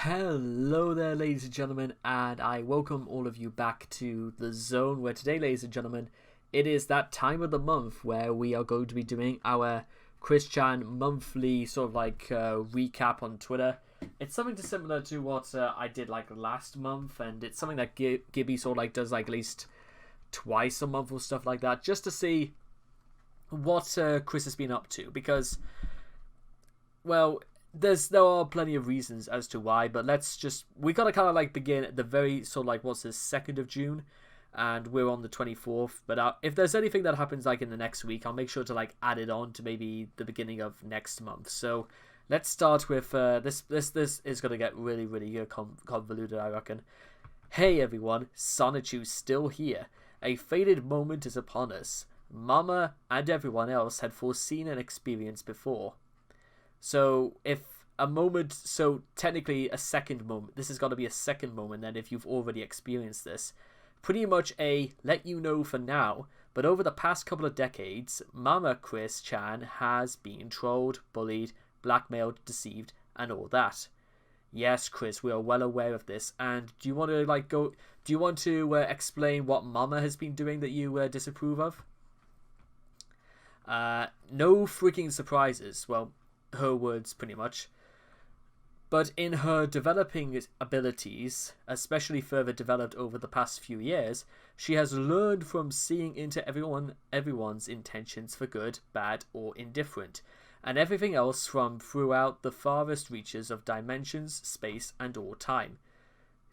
Hello there, ladies and gentlemen, and I welcome all of you back to the zone where today, ladies and gentlemen, it is that time of the month where we are going to be doing our Christian monthly sort of like recap on Twitter. It's something similar to what I did like last month, and it's something that Gibby sort of like does like at least twice a month or stuff like that, just to see what Chris has been up to, because, well, there are plenty of reasons as to why, but we gotta kind of like begin at the very sort of like what's this 2nd of June, and we're on the 24th. But if there's anything that happens like in the next week, I'll make sure to like add it on to maybe the beginning of next month. So let's start with this is gonna get really convoluted, I reckon. Hey everyone, Sonichu's still here. A fated moment is upon us. Mama and everyone else had foreseen an experience before. So technically a second moment. This has got to be a second moment then if you've already experienced this. Pretty much a let you know for now, but over the past couple of decades, Mama Chris Chan has been trolled, bullied, blackmailed, deceived, and all that. Yes, Chris, we are well aware of this. And do you want to explain what Mama has been doing that you disapprove of? No freaking surprises. Well, her words pretty much. But in her developing abilities, especially further developed over the past few years, she has learned from seeing into everyone's intentions for good, bad, or indifferent, and everything else from throughout the farthest reaches of dimensions, space, and or time.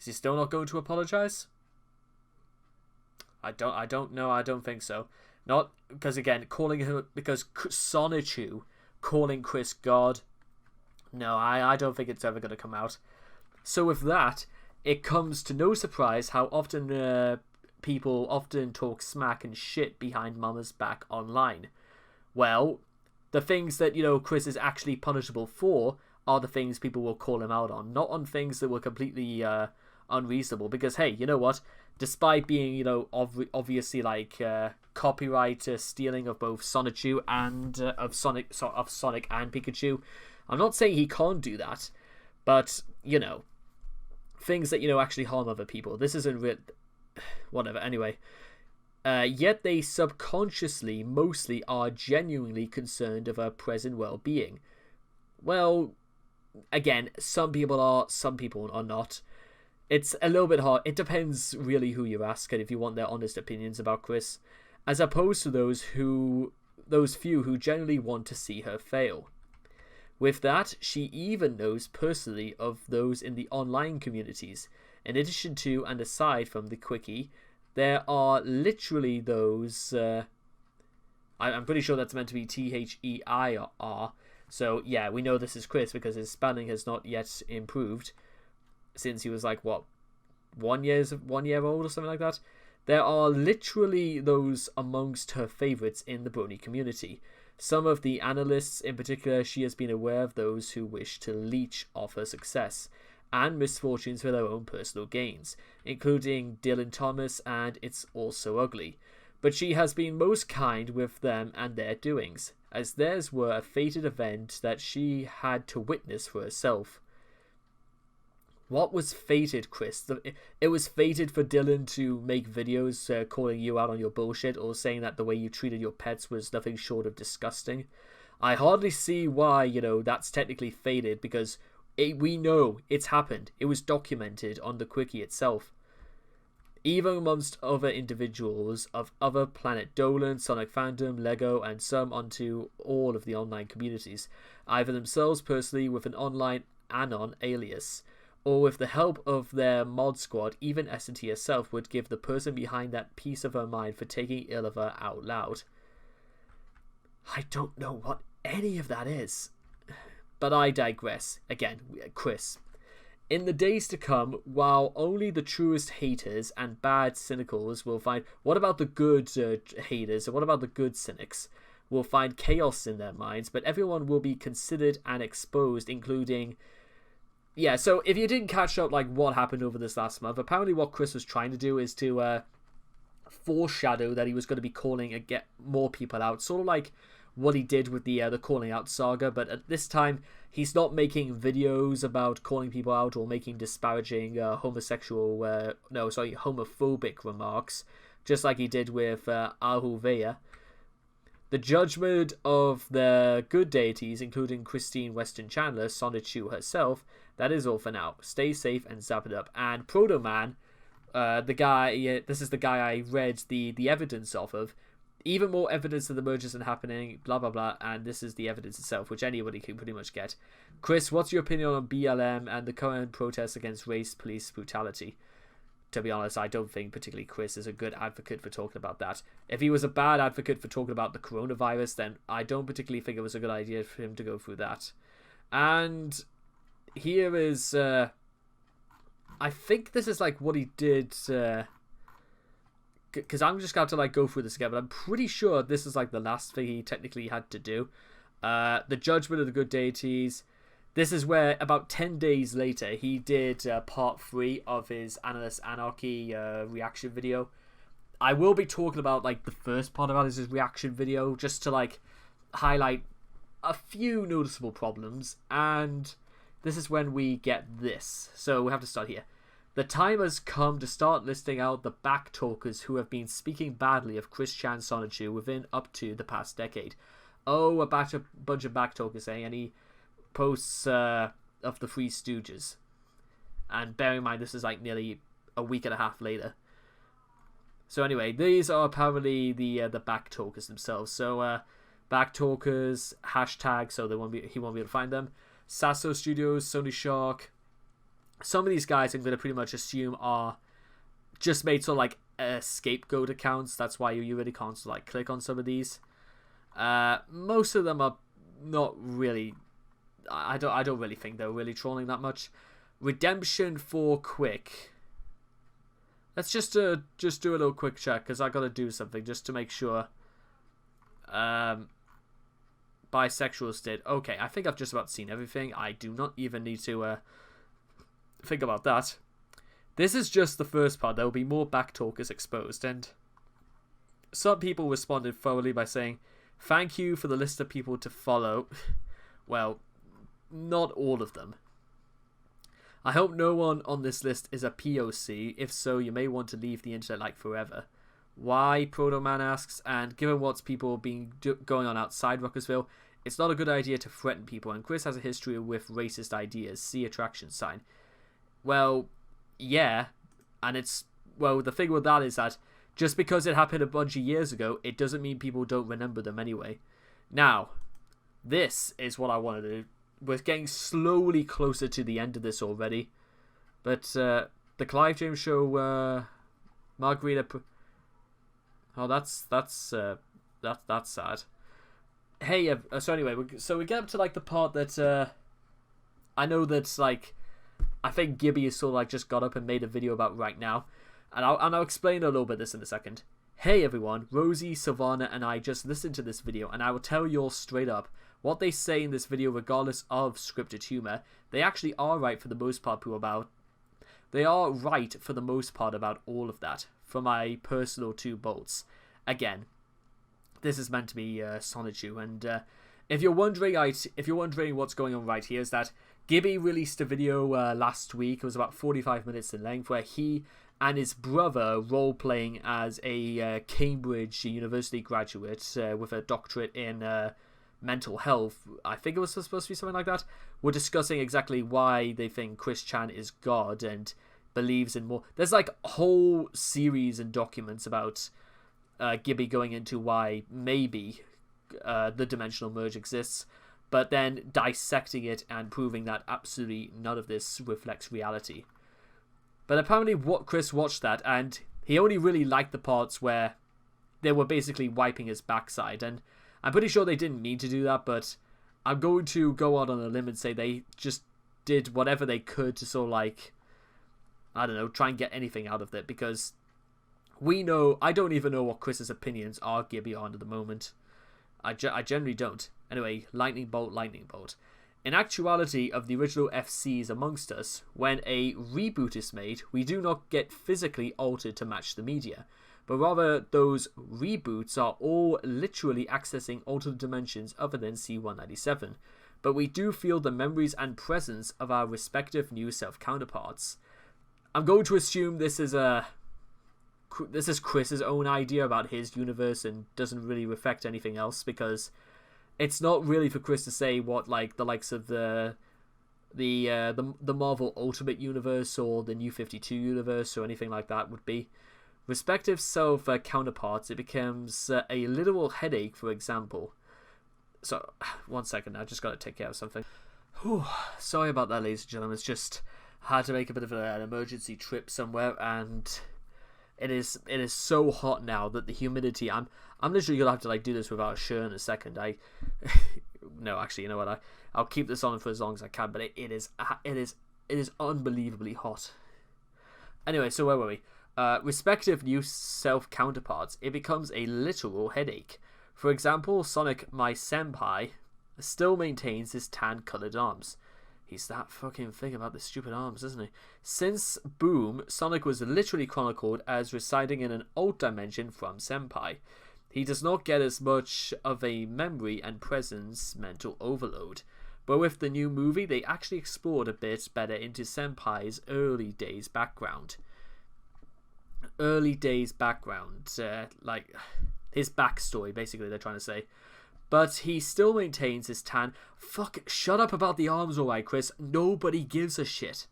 Is he still not going to apologize? I don't know. I don't think so. Not because, again, because Sonichu calling Chris God. No, I don't think it's ever going to come out. So with that, it comes to no surprise how often people often talk smack and shit behind Mama's back online. Well, the things that, Chris is actually punishable for are the things people will call him out on, not on things that were completely unreasonable. Because, hey, you know what? Despite being, obviously like copyright stealing of both Sonichu and of Sonic and Pikachu, I'm not saying he can't do that, but things that actually harm other people. This isn't real. Whatever. Anyway, yet they subconsciously mostly are genuinely concerned of her present well-being. Well, again, some people are, some people are not. It's a little bit hard. It depends really who you ask and if you want their honest opinions about Chris, as opposed to those few who generally want to see her fail. With that, she even knows personally of those in the online communities. In addition to and aside from the Quickie, there are literally those... I'm pretty sure that's meant to be T-H-E-I-R. So yeah, we know this is Chris because his spelling has not yet improved since he was like, what, 1 year old or something like that. There are literally those amongst her favourites in the Brony community. Some of the analysts in particular, she has been aware of those who wish to leech off her success and misfortunes for their own personal gains, including Dylan Thomas and It's All So Ugly. But she has been most kind with them and their doings, as theirs were a fated event that she had to witness for herself. What was fated, Chris? It was fated for Dylan to make videos calling you out on your bullshit or saying that the way you treated your pets was nothing short of disgusting. I hardly see why, that's technically fated, because we know it's happened. It was documented on the Quickie itself. Even amongst other individuals of other Planet Dolan, Sonic Fandom, Lego, and some onto all of the online communities, either themselves personally with an online Anon alias, or with the help of their mod squad. Even S&T herself would give the person behind that piece of her mind for taking ill of her out loud. I don't know what any of that is. But I digress. Again, Chris. In the days to come, while only the truest haters and bad cynicals will find... What about the good haters, and what about the good cynics? Will find chaos in their minds, but everyone will be considered and exposed, including... Yeah, so if you didn't catch up like what happened over this last month, apparently what Chris was trying to do is to foreshadow that he was going to be calling and get more people out, sort of like what he did with the calling out saga, but at this time he's not making videos about calling people out or making disparaging homophobic remarks, just like he did with Ahuveya. The judgment of the good deities, including Christine Weston Chandler, Sonichu herself, that is all for now. Stay safe and zap it up. And Proto Man, this is the guy I read the evidence of. Even more evidence of the mergers and happening, blah blah blah, and this is the evidence itself, which anybody can pretty much get. Chris, what's your opinion on BLM and the current protests against race police brutality? To be honest, I don't think particularly Chris is a good advocate for talking about that. If he was a bad advocate for talking about the coronavirus, then I don't particularly think it was a good idea for him to go through that. And here is, I think this is like what he did, because I'm just going to like go through this again, but I'm pretty sure this is like the last thing he technically had to do. The judgment of the good deities. This is where about 10 days later he did part 3 of his Analyst Anarchy reaction video. I will be talking about like the first part about his reaction video just to like highlight a few noticeable problems, and this is when we get this. So we have to start here. The time has come to start listing out the backtalkers who have been speaking badly of Chris Chan Sonichu within up to the past decade. Oh, a bunch of backtalkers, eh? And he posts of the Three Stooges. And bear in mind, this is like nearly a week and a half later. So anyway, these are apparently the backtalkers themselves. So backtalkers, hashtag, so he won't be able to find them. Sasso Studios, Sony Shark. Some of these guys I'm going to pretty much assume are just made sort of like scapegoat accounts. That's why you really can't sort of like click on some of these. Most of them are not really. I don't really think they're really trolling that much. Redemption for Quick. Let's just do a little quick check because I got to do something just to make sure. Bisexuals did. Okay, I think I've just about seen everything. I do not even need to think about that. This is just the first part. There will be more backtalkers exposed, and some people responded thoroughly by saying, "Thank you for the list of people to follow." Well, not all of them. I hope no one on this list is a POC. If so, you may want to leave the internet like forever. Why? Proto Man asks. And given what's people been going on outside Ruckersville, it's not a good idea to threaten people. And Chris has a history with racist ideas. See attraction sign. Well, yeah, and the thing with that is that just because it happened a bunch of years ago, it doesn't mean people don't remember them anyway. Now, this is what I wanted to do. We're getting slowly closer to the end of this already, but the Clive James Show, Margarita. Oh, that's sad. Hey, so anyway, we get up to like the part that I know that's like. I think Gibby has sort of like just got up and made a video about right now. And I'll explain a little bit of this in a second. Hey everyone, Rosie, Savannah and I just listened to this video and I will tell you all straight up, what they say in this video regardless of scripted humour, they actually are right for the most part They are right for the most part about all of that, for my personal 2 bolts. Again, this is meant to be Sonichu, and if you're wondering what's going on right here, is that Gibby released a video last week. It was about 45 minutes in length, where he and his brother role-playing as a Cambridge University graduate with a doctorate in mental health. I think it was supposed to be something like that. We're discussing exactly why they think Chris Chan is God and believes in more. There's like a whole series and documents about Gibby going into why maybe the dimensional merge exists, but then dissecting it and proving that absolutely none of this reflects reality. But apparently Chris watched that, and he only really liked the parts where they were basically wiping his backside, and I'm pretty sure they didn't mean to do that, but I'm going to go out on a limb and say they just did whatever they could to sort of like, I don't know, try and get anything out of it, because I don't even know what Chris's opinions are Gibby on at the moment. I generally don't. Anyway, lightning bolt. In actuality, of the original FCs amongst us, when a reboot is made, we do not get physically altered to match the media, but rather those reboots are all literally accessing alternate dimensions other than C-197. but we do feel the memories and presence of our respective new self-counterparts. I'm going to assume this is Chris's own idea about his universe and doesn't really reflect anything else, because it's not really for Chris to say what like the likes of the Marvel Ultimate Universe or the New 52 Universe or anything like that would be. Respective self counterparts, it becomes a literal headache, for example. So, 1 second, I just got to take care of something. Whew, sorry about that, ladies and gentlemen. It's just had to make a bit of an emergency trip somewhere, and it is so hot now that the humidity. I'm literally gonna have to like do this without a shirt in a second. No, actually, you know what? I'll keep this on for as long as I can. But it is unbelievably hot. Anyway, so where were we? Respective new self counterparts, it becomes a literal headache. For example, Sonic, my senpai, still maintains his tan-colored arms. He's that fucking thing about the stupid arms, isn't he? Since Boom, Sonic was literally chronicled as residing in an alt dimension from senpai. He does not get as much of a memory and presence mental overload. But with the new movie, they actually explored a bit better into senpai's early days background. Like his backstory, basically, they're trying to say. But he still maintains his tan. Fuck, shut up about the arms, alright, Chris. Nobody gives a shit.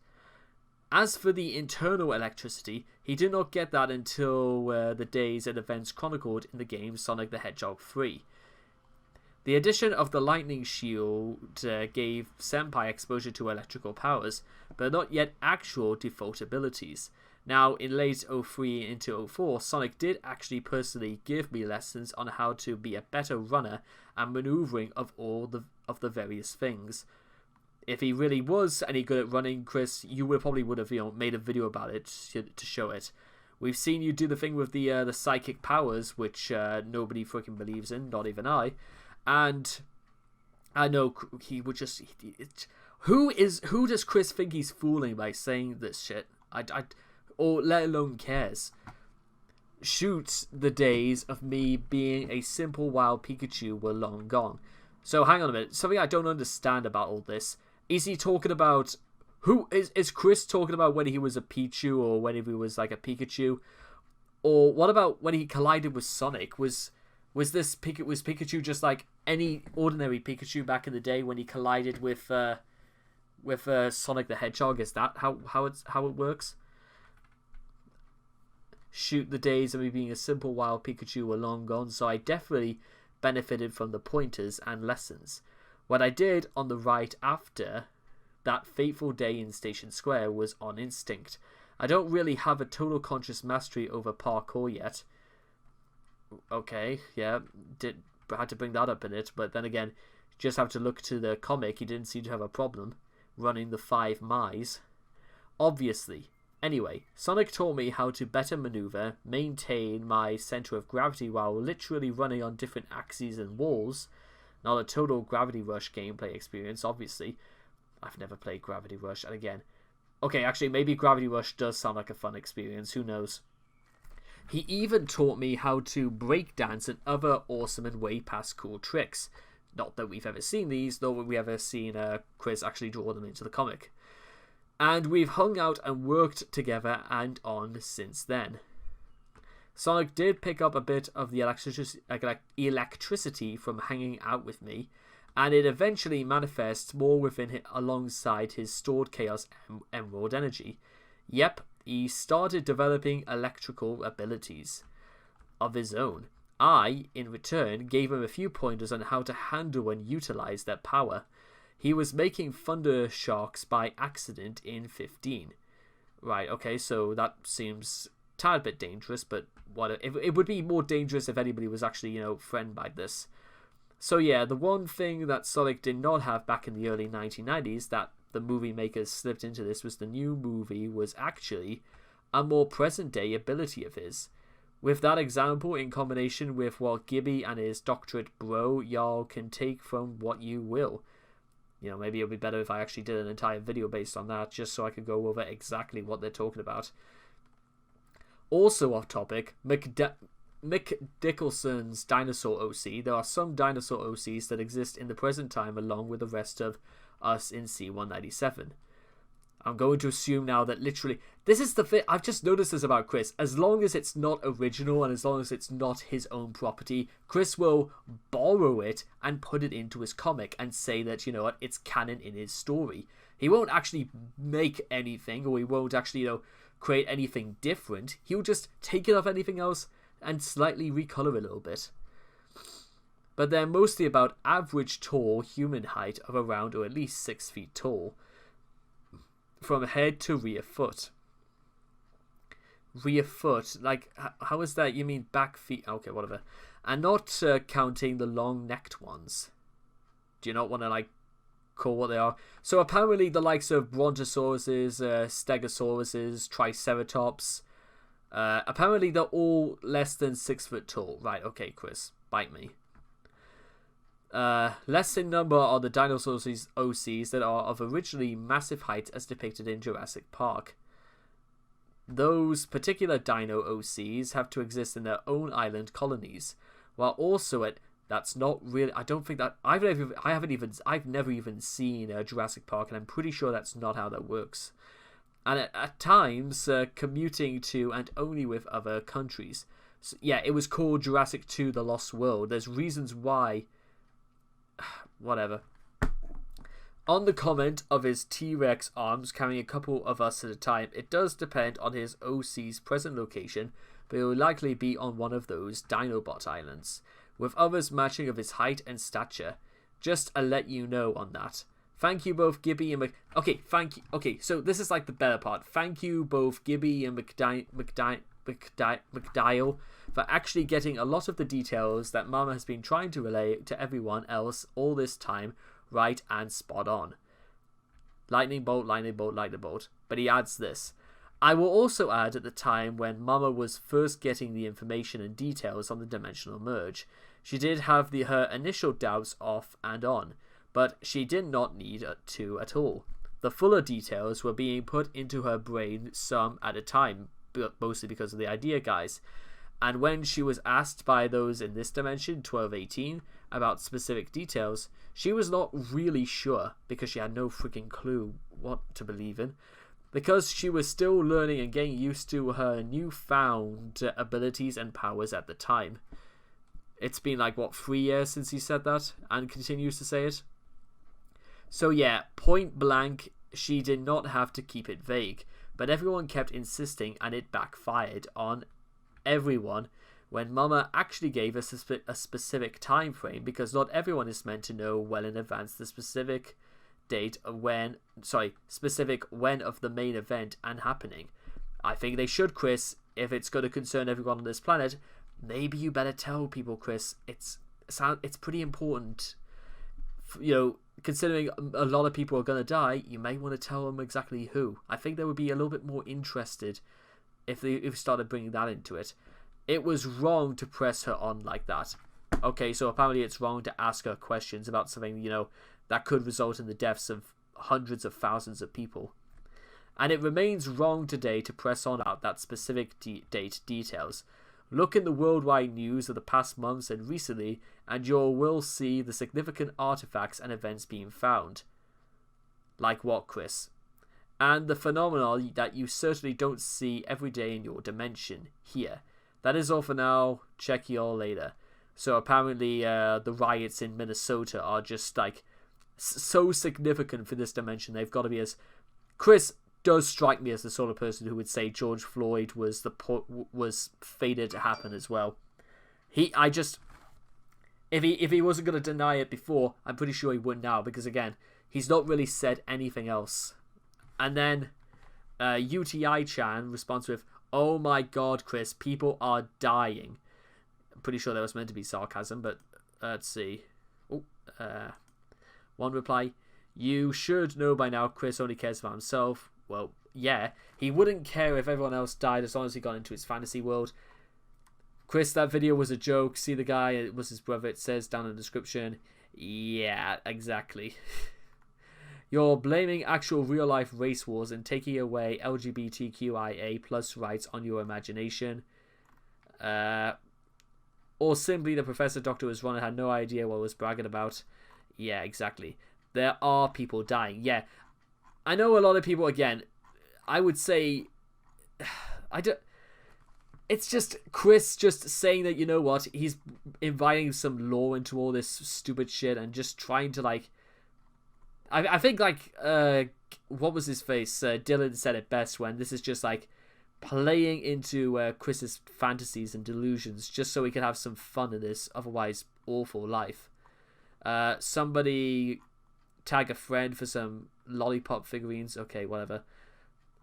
As for the internal electricity, he did not get that until the days and events chronicled in the game Sonic the Hedgehog 3. The addition of the lightning shield gave Senpai exposure to electrical powers, but not yet actual default abilities. Now, in late 03 into 04, Sonic did actually personally give me lessons on how to be a better runner and maneuvering of all the various things. If he really was any good at running, Chris, you would have made a video about it to show it. We've seen you do the thing with the psychic powers, which nobody freaking believes in, not even I. And I know he would just. Who does Chris think he's fooling by saying this shit? Or let alone cares. Shoot, the days of me being a simple wild Pikachu were long gone. So hang on a minute. Something I don't understand about all this. Is he talking about is Chris talking about when he was a Pichu or when he was like a Pikachu? Or what about when he collided with Sonic? Was Pikachu just like any ordinary Pikachu back in the day when he collided with Sonic the Hedgehog? Is that how it works? Shoot, the days of me being a simple wild Pikachu were long gone, so I definitely benefited from the pointers and lessons. What I did on the ride after that fateful day in Station Square was on instinct. I don't really have a total conscious mastery over parkour yet. Okay, yeah, had to bring that up in it, but then again, just have to look to the comic, he didn't seem to have a problem running the 5 miles. Obviously. Anyway, Sonic taught me how to better maneuver, maintain my center of gravity while literally running on different axes and walls. Not a total Gravity Rush gameplay experience, obviously. I've never played Gravity Rush, and again... Okay, actually, maybe Gravity Rush does sound like a fun experience, who knows. He even taught me how to breakdance and other awesome and way past cool tricks. Not that we've ever seen these, nor have we ever seen Chris actually draw them into the comic. And we've hung out and worked together and on since then. Sonic did pick up a bit of the electricity from hanging out with me, and it eventually manifests more within it alongside his stored Chaos Emerald energy. Yep, he started developing electrical abilities of his own. I, in return, gave him a few pointers on how to handle and utilize that power. He was making thunder sharks by accident in 15. Right, okay, so that seems a tad bit dangerous, but it would be more dangerous if anybody was actually, threatened by this. So yeah, the one thing that Sonic did not have back in the early 1990s that the movie makers slipped into this was the new movie was actually a more present-day ability of his. With that example, in combination with what Gibby and his doctorate bro, y'all can take from what you will. Maybe it would be better if I actually did an entire video based on that, just so I could go over exactly what they're talking about. Also off topic, Mick Dickinson's Dinosaur OC, there are some dinosaur OCs that exist in the present time along with the rest of us in C197. I'm going to assume now that literally, this is the thing, I've just noticed this about Chris. As long as it's not original and as long as it's not his own property, Chris will borrow it and put it into his comic and say that, you know what, it's canon in his story. He won't actually make anything, or he won't actually, you know, create anything different. He'll just take it off anything else and slightly recolor a little bit. But they're mostly about average tall human height of around or at least 6 feet tall, from head to rear foot. Rear foot, like, how is that? You mean back feet? Okay, whatever. And not counting the long-necked ones. Do you not want to, like, call what they are? So apparently the likes of Brontosauruses, Stegosauruses, Triceratops, apparently they're all less than 6 foot tall. Right, okay, Chris, bite me. Less in number are the dinosaurs OCs that are of originally massive height as depicted in Jurassic Park. Those particular dino OCs have to exist in their own island colonies, while also that's not really, I don't think that, I've never even seen Jurassic Park, and I'm pretty sure that's not how that works. And at times, commuting to and only with other countries. So, yeah, it was called Jurassic 2 The Lost World. There's reasons why. Whatever. On the comment of his T-Rex arms carrying a couple of us at a time, it does depend on his OC's present location, but it will likely be on one of those Dinobot islands, with others matching of his height and stature. Just to let you know on that. Thank you both Gibby and Okay, so this is like the better part. Thank you both Gibby and McDial for actually getting a lot of the details that Mama has been trying to relay to everyone else all this time right and spot on. Lightning bolt, lightning bolt, lightning bolt. But he adds this. I will also add at the time when Mama was first getting the information and details on the dimensional merge, she did have her initial doubts off and on, but she did not need to at all. The fuller details were being put into her brain some at a time, mostly because of the idea guys. And when she was asked by those in this dimension, 1218, about specific details, she was not really sure because she had no freaking clue what to believe in. Because she was still learning and getting used to her newfound abilities and powers at the time. It's been like, what, 3 years since he said that and continues to say it? So yeah, point blank, she did not have to keep it vague, but everyone kept insisting and it backfired on everyone when Mama actually gave us a specific time frame, because not everyone is meant to know well in advance the specific date of when of the main event and happening. I think they should, Chris. If it's going to concern everyone on this planet, maybe you better tell people, Chris. It's pretty important. You know, considering a lot of people are going to die, you may want to tell them exactly who. I think they would be a little bit more interested if we started bringing that into it. It was wrong to press her on like that. Okay, so apparently it's wrong to ask her questions about something, you know, that could result in the deaths of hundreds of thousands of people. And it remains wrong today to press on about that specific date details. Look in the worldwide news of the past months and recently, and you will see the significant artifacts and events being found. Like what, Chris? And the phenomenon that you certainly don't see every day in your dimension here. That is all for now. Check you all later. So apparently the riots in Minnesota are just like so significant for this dimension. They've got to be as... Chris does strike me as the sort of person who would say George Floyd was fated to happen as well. If he wasn't going to deny it before, I'm pretty sure he would now, because again, he's not really said anything else. And then UTI-chan responds with, "Oh my god, Chris, people are dying." I'm pretty sure that was meant to be sarcasm, but let's see. One reply, "You should know by now Chris only cares about himself." Well, yeah, he wouldn't care if everyone else died as long as he got into his fantasy world. Chris, that video was a joke. See the guy, it was his brother, it says down in the description. Yeah, exactly. You're blaming actual real-life race wars and taking away LGBTQIA plus rights on your imagination. or simply the Professor Doctor was wrong and had no idea what he was bragging about. Yeah, exactly. There are people dying. Yeah, I know a lot of people, again, I would say, it's just Chris just saying that, you know what, he's inviting some lore into all this stupid shit and just trying to, like, I think, like, what was his face? Dylan said it best when this is just, like, playing into Chris's fantasies and delusions just so he can have some fun in this otherwise awful life. Somebody tag a friend for some lollipop figurines. Okay, whatever.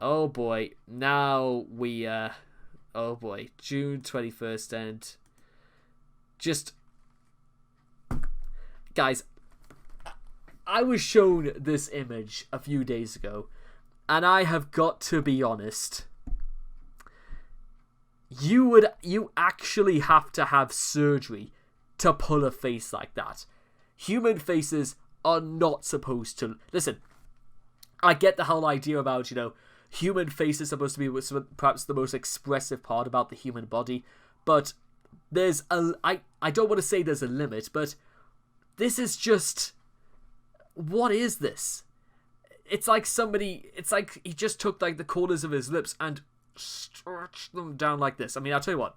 Oh boy, now we oh boy, June 21st, and just, guys, I was shown this image a few days ago, and I have got to be honest, you actually have to have surgery to pull a face like that. Human faces are not supposed to... Listen, I get the whole idea about, you know, human face is supposed to be perhaps the most expressive part about the human body, but there's a... I don't want to say there's a limit, but this is just... What is this? It's like somebody... It's like he just took, like, the corners of his lips and stretched them down like this. I mean, I'll tell you what.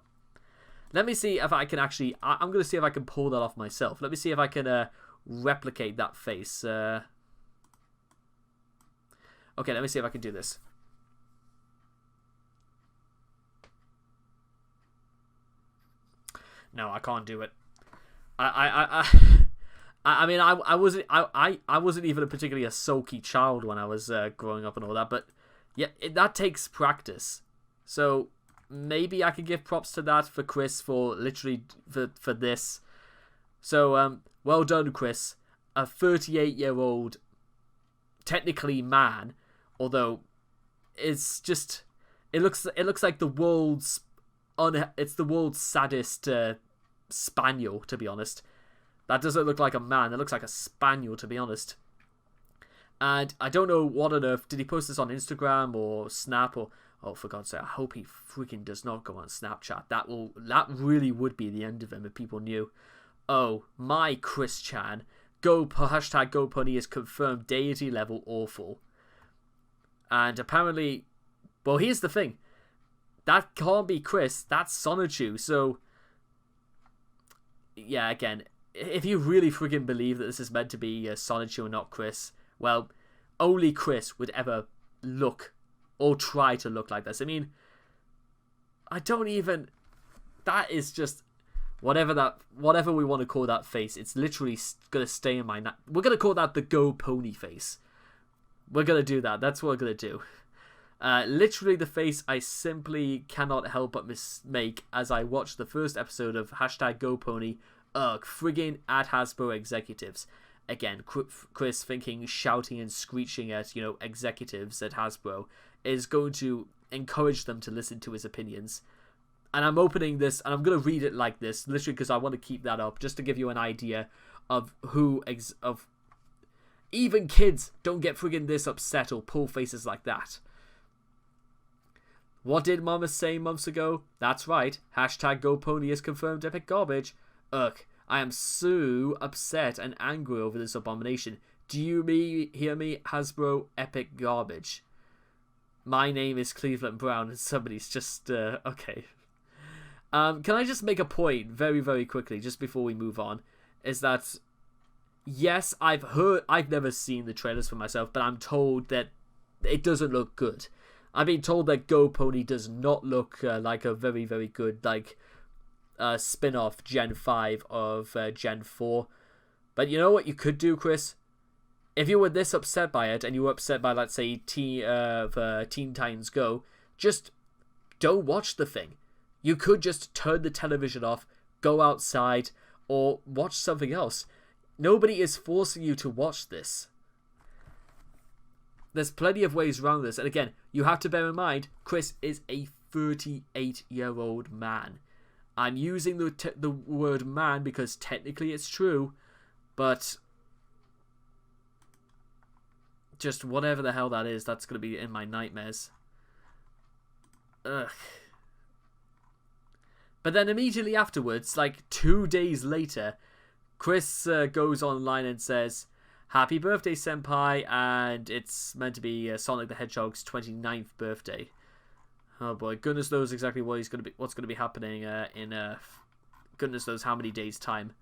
Let me see if I can actually... I'm going to see if I can pull that off myself. Let me see if I can replicate that face. Okay, let me see if I can do this. No, I can't do it. I mean, I wasn't even a particularly a sulky child when I was growing up and all that, but yeah, that takes practice. So maybe I could give props to that for Chris for literally for this. So well done, Chris. A 38-year-old, technically man, although it's just it looks like the world's it's the world's saddest spaniel, to be honest. That doesn't look like a man. It looks like a spaniel, to be honest. And I don't know what on earth. Did he post this on Instagram or Snap or... Oh, for God's sake, I hope he freaking does not go on Snapchat. That really would be the end of him if people knew. Oh, my Chris Chan. Hashtag GoPony is confirmed deity level awful. And apparently... Well, here's the thing. That can't be Chris. That's Sonichu. So... Yeah, again... If you really friggin' believe that this is meant to be Sonichu and not Chris, well, only Chris would ever look or try to look like this. I mean, I don't even... That is just... Whatever we want to call that face, it's literally going to stay in my... We're going to call that the GoPony face. We're going to do that. That's what we're going to do. Literally the face I simply cannot help but make as I watch the first episode of hashtag GoPony. Friggin' at Hasbro executives. Again, Chris thinking shouting and screeching at, you know, executives at Hasbro is going to encourage them to listen to his opinions. And I'm opening this, and I'm going to read it like this, literally because I want to keep that up, just to give you an idea of of even kids don't get friggin' this upset or pull faces like that. What did Mama say months ago? That's right, hashtag GoPony is confirmed epic garbage. Ugh, I am so upset and angry over this abomination. Do you hear me, Hasbro epic garbage? My name is Cleveland Brown and somebody's just, okay. Can I just make a point very, very quickly, just before we move on, is that, yes, I've never seen the trailers for myself, but I'm told that it doesn't look good. I've been told that GoPony does not look like a very, very good, like, spin-off Gen 5 of Gen 4. But you know what you could do, Chris? If you were this upset by it, and you were upset by, let's say, Teen Titans Go, just don't watch the thing. You could just turn the television off, go outside, or watch something else. Nobody is forcing you to watch this. There's plenty of ways around this. And again, you have to bear in mind, Chris is a 38-year-old man. I'm using the word man because technically it's true, but just whatever the hell that is, that's going to be in my nightmares. Ugh. But then immediately afterwards, like 2 days later, Chris goes online and says, "Happy birthday, Senpai," and it's meant to be Sonic the Hedgehog's 29th birthday. Oh boy, goodness knows exactly what's going to be happening in goodness knows how many days' time.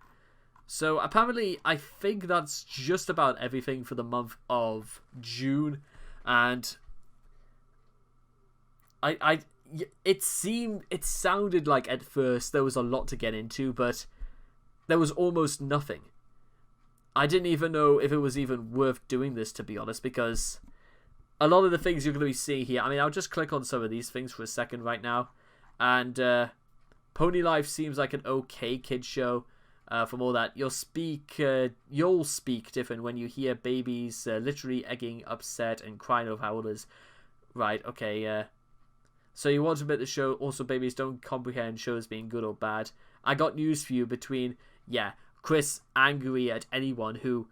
So apparently, I think that's just about everything for the month of June, and it sounded like at first there was a lot to get into, but there was almost nothing. I didn't even know if it was even worth doing this, to be honest, because a lot of the things you're going to be seeing here, I mean, I'll just click on some of these things for a second right now, and Pony Life seems like an okay kid show. From all that, you'll speak different when you hear babies literally egging, upset, and crying over how others. Right, okay, so you want to admit the show, also babies don't comprehend shows being good or bad. I got news for you between, Chris angry at anyone who,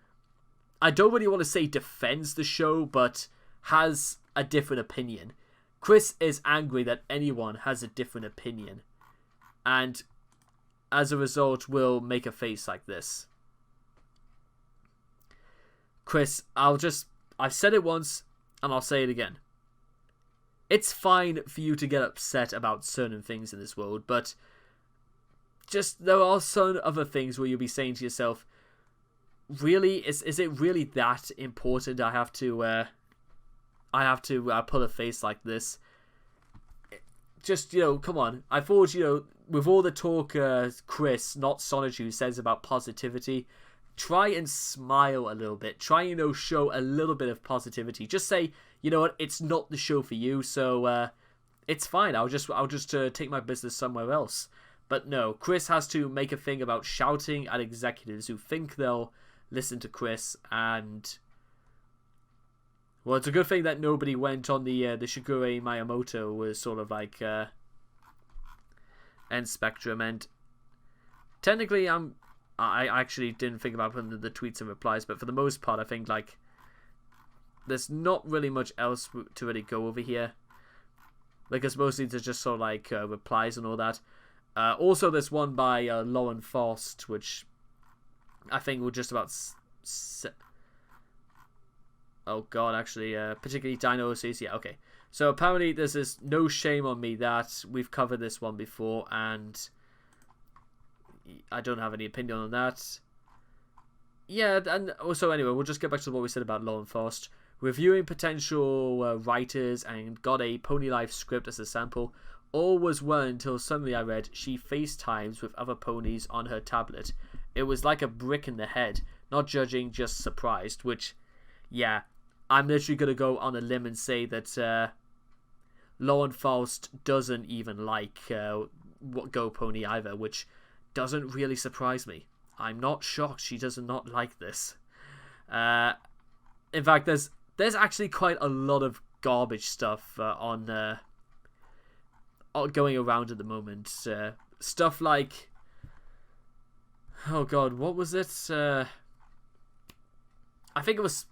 I don't really want to say defends the show, but has a different opinion. Chris is angry that anyone has a different opinion. And as a result, will make a face like this. Chris, I've said it once, and I'll say it again. It's fine for you to get upset about certain things in this world, but just there are some other things where you'll be saying to yourself, really, is it really that important? I have to put a face like this. Just, come on. I thought, with all the talk Chris, not Sonichu, says about positivity, try and smile a little bit. Try, show a little bit of positivity. Just say, you know what, it's not the show for you, so it's fine. I'll just take my business somewhere else. But no, Chris has to make a thing about shouting at executives who think they'll listen to Chris, and well, it's a good thing that nobody went on the Shigeru Miyamoto was sort of like end spectrum, and technically I actually didn't think about putting the tweets and replies, but for the most part I think like there's not really much else to really go over here, because mostly it's just sort of like replies and all that. Also there's one by Lauren Faust, which I think will just about oh god, actually, particularly Dino says, yeah, okay. So apparently there's this no shame on me that we've covered this one before, and I don't have any opinion on that. Yeah, and also anyway, we'll just get back to what we said about Lauren Faust. Reviewing potential writers and got a Pony Life script as a sample. All was well until suddenly I read she FaceTimes with other ponies on her tablet. It was like a brick in the head. Not judging, just surprised, which, yeah, I'm literally going to go on a limb and say that Lauren Faust doesn't even like GoPony either, which doesn't really surprise me. I'm not shocked she does not like this. In fact, there's actually quite a lot of garbage stuff going around at the moment. Stuff like, oh god, what was it? I think it was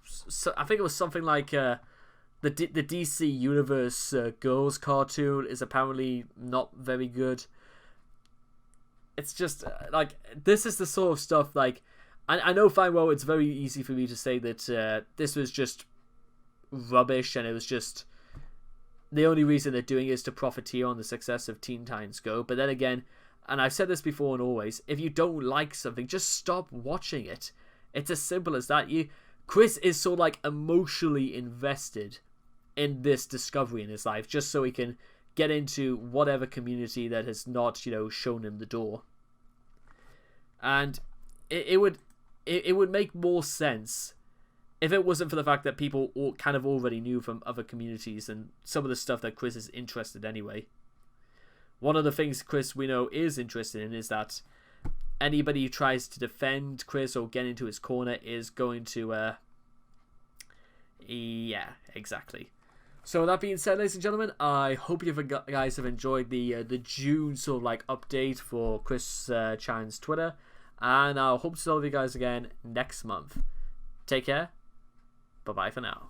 something like the DC Universe Girls cartoon is apparently not very good. It's just like, this is the sort of stuff like, I know fine well it's very easy for me to say that this was just rubbish and it was just the only reason they're doing it is to profiteer on the success of Teen Titans Go. But then again, and I've said this before and always, if you don't like something, just stop watching it. It's as simple as that. Chris is so like emotionally invested in this discovery in his life, just so he can get into whatever community that has not, shown him the door. And it would make more sense if it wasn't for the fact that people kind of already knew from other communities and some of the stuff that Chris is interested in anyway. One of the things Chris, we know, is interested in is that anybody who tries to defend Chris or get into his corner is going to yeah, exactly. So that being said, ladies and gentlemen, I hope you guys have enjoyed the June sort of like update for Chris Chan's Twitter, and I'll hope to see all of you guys again next month. Take care. Bye bye for now.